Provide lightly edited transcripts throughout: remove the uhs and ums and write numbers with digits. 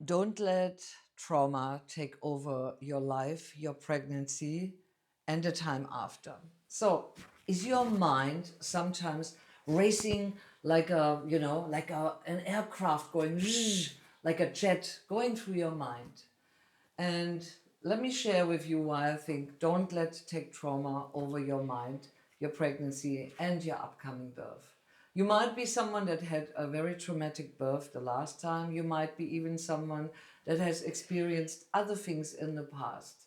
Don't let trauma take over your life, your pregnancy, and the time after. So, is your mind sometimes racing like an aircraft going, like a jet going through your mind? And let me share with you why I think don't let take trauma over your mind, your pregnancy, and your upcoming birth. You might be someone that had a very traumatic birth the last time. You might be even someone that has experienced other things in the past.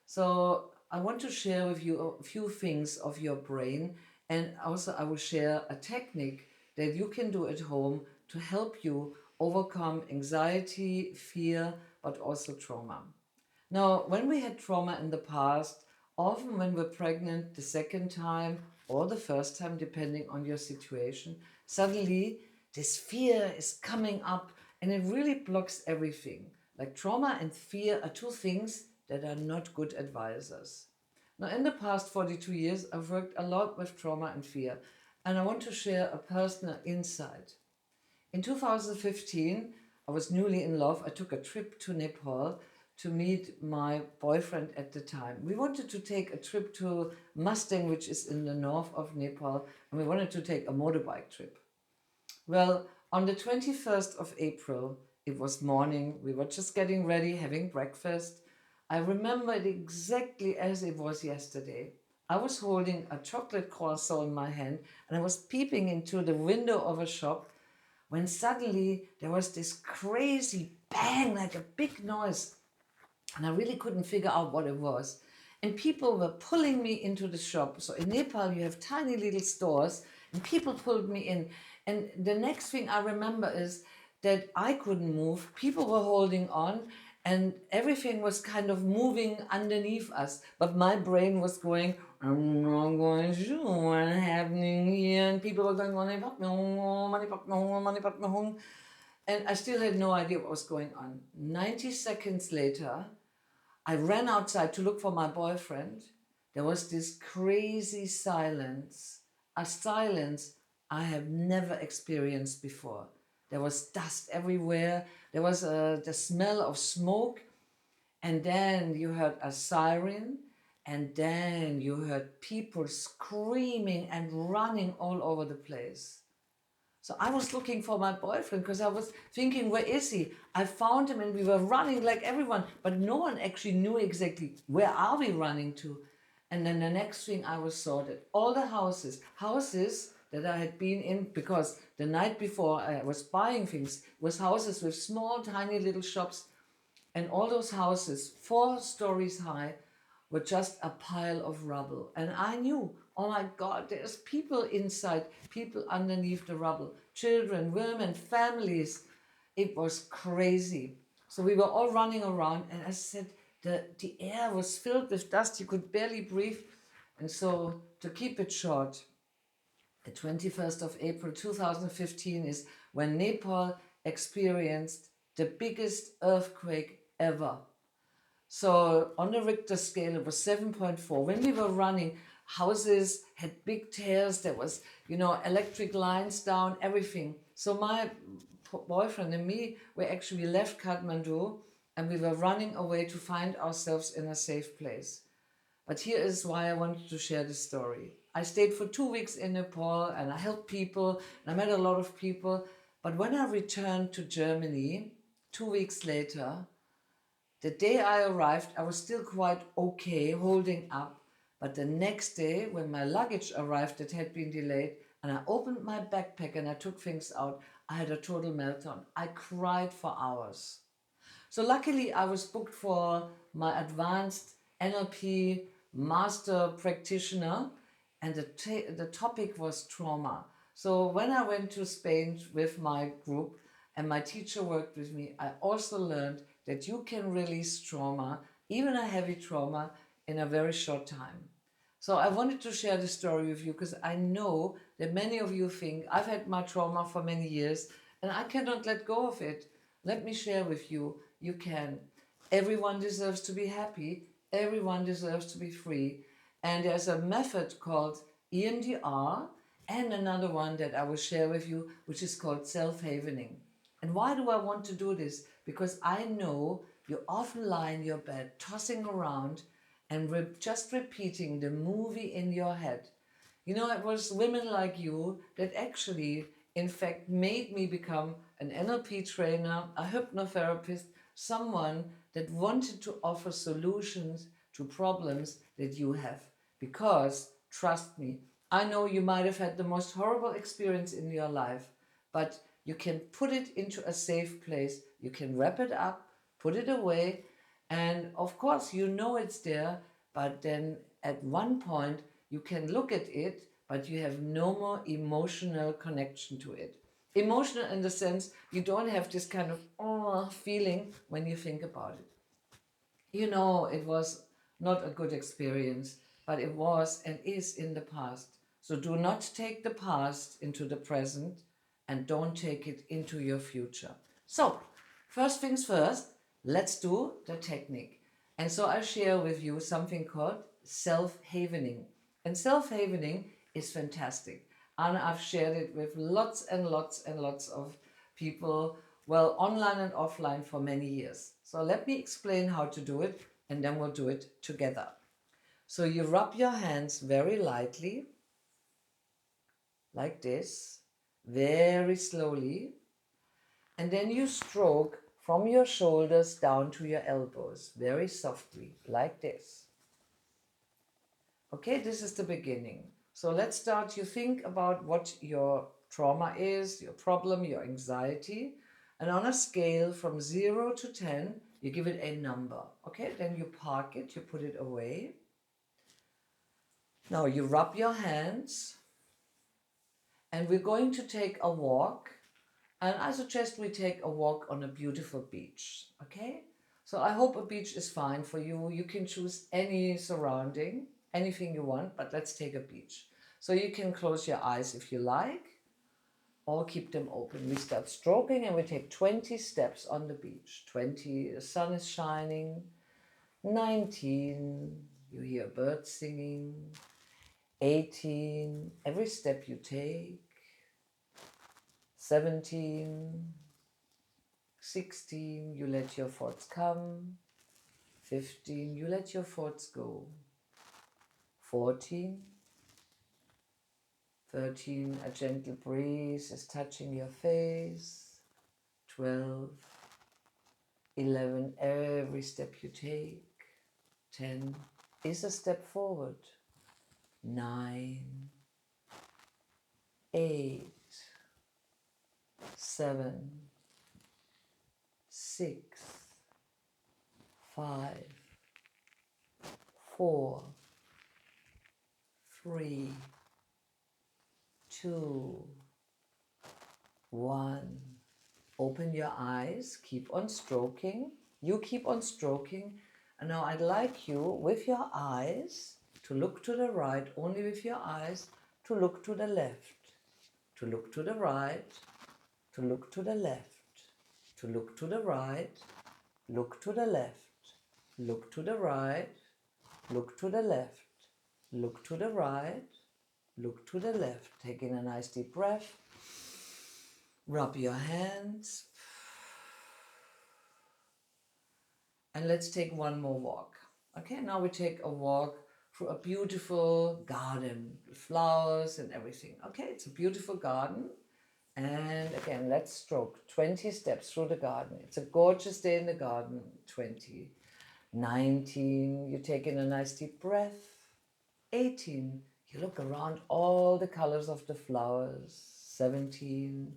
So I want to share with you a few things of your brain, and also I will share a technique that you can do at home to help you overcome anxiety, fear, but also trauma. Now, when we had trauma in the past, often when we're pregnant the second time or the first time, depending on your situation, suddenly this fear is coming up and it really blocks everything. Like trauma and fear are two things that are not good advisors. Now, in the past 42 years, I've worked a lot with trauma and fear, and I want to share a personal insight. In 2015, I was newly in love. I took a trip to Nepal to meet my boyfriend at the time. We wanted to take a trip to Mustang, which is in the north of Nepal, and we wanted to take a motorbike trip. Well, on the 21st of April, it was morning. We were just getting ready, having breakfast. I remember it exactly as it was yesterday. I was holding a chocolate croissant in my hand and I was peeping into the window of a shop when suddenly there was this crazy bang, like a big noise, and I really couldn't figure out what it was. And people were pulling me into the shop. So in Nepal, you have tiny little stores, and people pulled me in. And the next thing I remember is that I couldn't move. People were holding on, and everything was kind of moving underneath us. But my brain was going, I'm not going to do what's happening here. And people were going, money, and I still had no idea what was going on. 90 seconds later, I ran outside to look for my boyfriend. There was this crazy silence, a silence I have never experienced before. There was dust everywhere. There was the smell of smoke. And then you heard a siren. And then you heard people screaming and running all over the place. So I was looking for my boyfriend because I was thinking, where is he? I found him and we were running like everyone, but no one actually knew exactly where are we running to. And then the next thing I was saw that all the houses that I had been in, because the night before I was buying things, was houses with small, tiny little shops, and all those houses, 4 stories high, were just a pile of rubble. And I knew, oh my God, there's people inside, people underneath the rubble, children, women, families. It was crazy. So we were all running around, and I said, the air was filled with dust, you could barely breathe. And so, to keep it short, the 21st of April 2015 is when Nepal experienced the biggest earthquake ever. So on the Richter scale, it was 7.4. When we were running, houses had big tears. There was, electric lines down, everything. So my boyfriend and me, we actually left Kathmandu and we were running away to find ourselves in a safe place. But here is why I wanted to share this story. I stayed for 2 weeks in Nepal and I helped people and I met a lot of people. But when I returned to Germany 2 weeks later, the day I arrived, I was still quite okay holding up. But the next day, when my luggage arrived, it had been delayed, and I opened my backpack and I took things out, I had a total meltdown. I cried for hours. So luckily, I was booked for my advanced NLP master practitioner, and the topic was trauma. So when I went to Spain with my group and my teacher worked with me, I also learned that you can release trauma, even a heavy trauma, in a very short time. So I wanted to share this story with you because I know that many of you think I've had my trauma for many years and I cannot let go of it. Let me share with you, you can. Everyone deserves to be happy. Everyone deserves to be free. And there's a method called EMDR and another one that I will share with you, which is called self-havening. And why do I want to do this? Because I know you often lie in your bed, tossing around and just repeating the movie in your head. You know, it was women like you that actually, in fact, made me become an NLP trainer, a hypnotherapist, someone that wanted to offer solutions to problems that you have. Because, trust me, I know you might have had the most horrible experience in your life, but you can put it into a safe place. You can wrap it up, put it away, and of course, you know it's there, but then at one point, you can look at it, but you have no more emotional connection to it. Emotional in the sense you don't have this kind of feeling when you think about it. You know, it was not a good experience, but it was and is in the past. So do not take the past into the present and don't take it into your future. So, first things first, let's do the technique. And so I share with you something called self-havening. And self-havening is fantastic. And I've shared it with lots and lots and lots of people, well, online and offline for many years. So let me explain how to do it and then we'll do it together. So you rub your hands very lightly, like this, very slowly, and then you stroke from your shoulders down to your elbows, very softly, like this. Okay, this is the beginning. So let's start. You think about what your trauma is, your problem, your anxiety, and on a scale from 0 to 10, you give it a number. Okay, then you park it, you put it away. Now you rub your hands, and we're going to take a walk. And I suggest we take a walk on a beautiful beach. Okay, so I hope a beach is fine for you. You can choose any surrounding, anything you want, but let's take a beach. So you can close your eyes if you like, or keep them open. We start stroking and we take 20 steps on the beach. 20, the sun is shining. 19, you hear birds singing. 18, every step you take. 17, 16, you let your thoughts come. 15, you let your thoughts go. 14, 13, a gentle breeze is touching your face. 12, 11, every step you take. 10 is a step forward. 9, 8, 7, 6, 5, 4, 3, 2, 1. Open your eyes, keep on stroking. You keep on stroking. And now I'd like you, with your eyes, to look to the right, only with your eyes, to look to the left, to look to the right, to look to the left, to look to the right, look to the left, look to the right, look to the left, look to the right, look to the left. Taking a nice deep breath. Rub your hands. And let's take one more walk. Okay, now we take a walk through a beautiful garden with flowers and everything. Okay, it's a beautiful garden. And again, let's stroke 20 steps through the garden. It's a gorgeous day in the garden. 20. 19, you take in a nice deep breath. 18, you look around all the colors of the flowers. 17,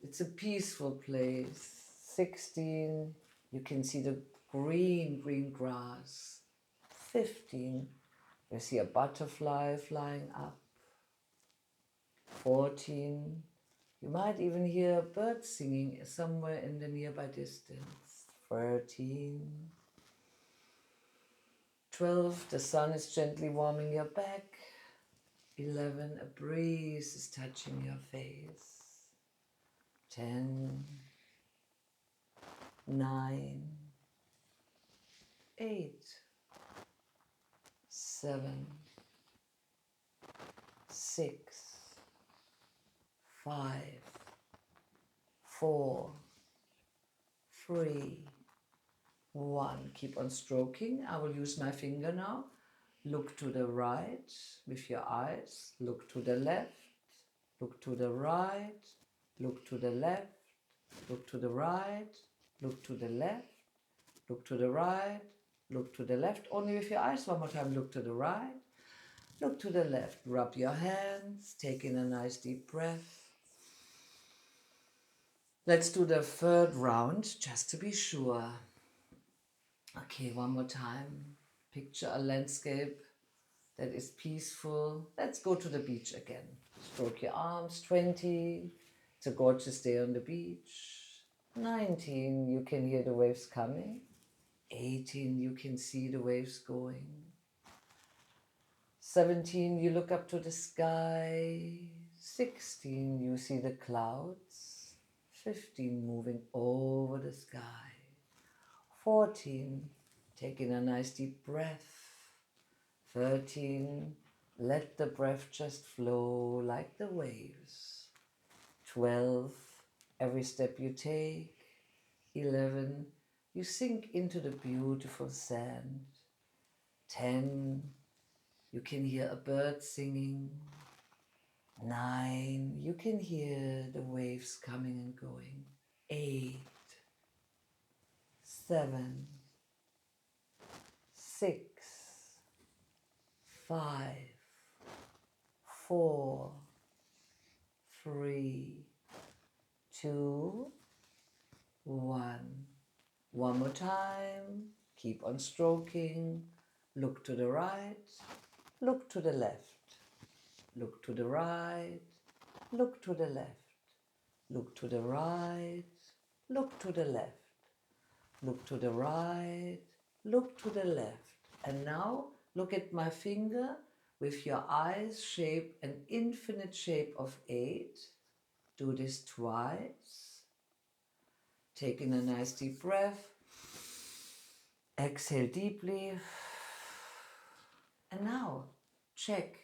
it's a peaceful place. 16, you can see the green grass. 15, you see a butterfly flying up. 14, you might even hear birds singing somewhere in the nearby distance. 13, 12, the sun is gently warming your back. 11, a breeze is touching your face. 10, 9, 8, 7, 6, 5, 4, 3, 1. Keep on stroking. I will use my finger now. Look to the right with your eyes. Look to the left. Look to the right. Look to the left. Look to the right. Look to the left. Look to the right. Look to the left. Only with your eyes. One more time. Look to the right. Look to the left. Rub your hands. Take in a nice deep breath. Let's do the third round just to be sure. Okay, one more time. Picture a landscape that is peaceful. Let's go to the beach again. Stroke your arms. 20. It's a gorgeous day on the beach. 19. You can hear the waves coming. 18. You can see the waves going. 17. You look up to the sky. 16. You see the clouds. 15. Moving over the sky. 14. Take in a nice deep breath. 13. Let the breath just flow like the waves. 12. Every step you take. 11. You sink into the beautiful sand. 10. You can hear a bird singing. 9. You can hear the waves coming and going. 8. 7. 6. 5. 4. 3. 2. 1. One more time. Keep on stroking. Look to the right. Look to the left. Look to the right. Look to the left. Look to the right. Look to the left. Look to the right. Look to the left. And now look at my finger with your eyes shape an infinite shape of 8. Do this twice. Take in a nice deep breath. Exhale deeply. And now check.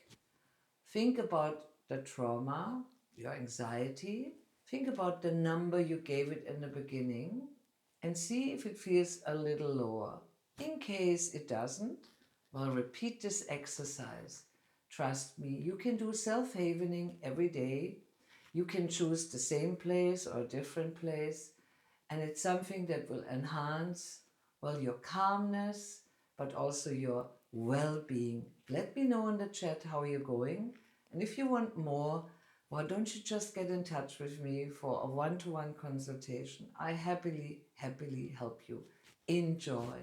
Think about the trauma, your anxiety. Think about the number you gave it in the beginning and see if it feels a little lower. In case it doesn't, well, repeat this exercise. Trust me, you can do self-havening every day. You can choose the same place or a different place, and it's something that will enhance, well, your calmness, but also your well-being. Let me know in the chat how you're going. And if you want more, why don't you just get in touch with me for a one-to-one consultation? I happily help you. Enjoy.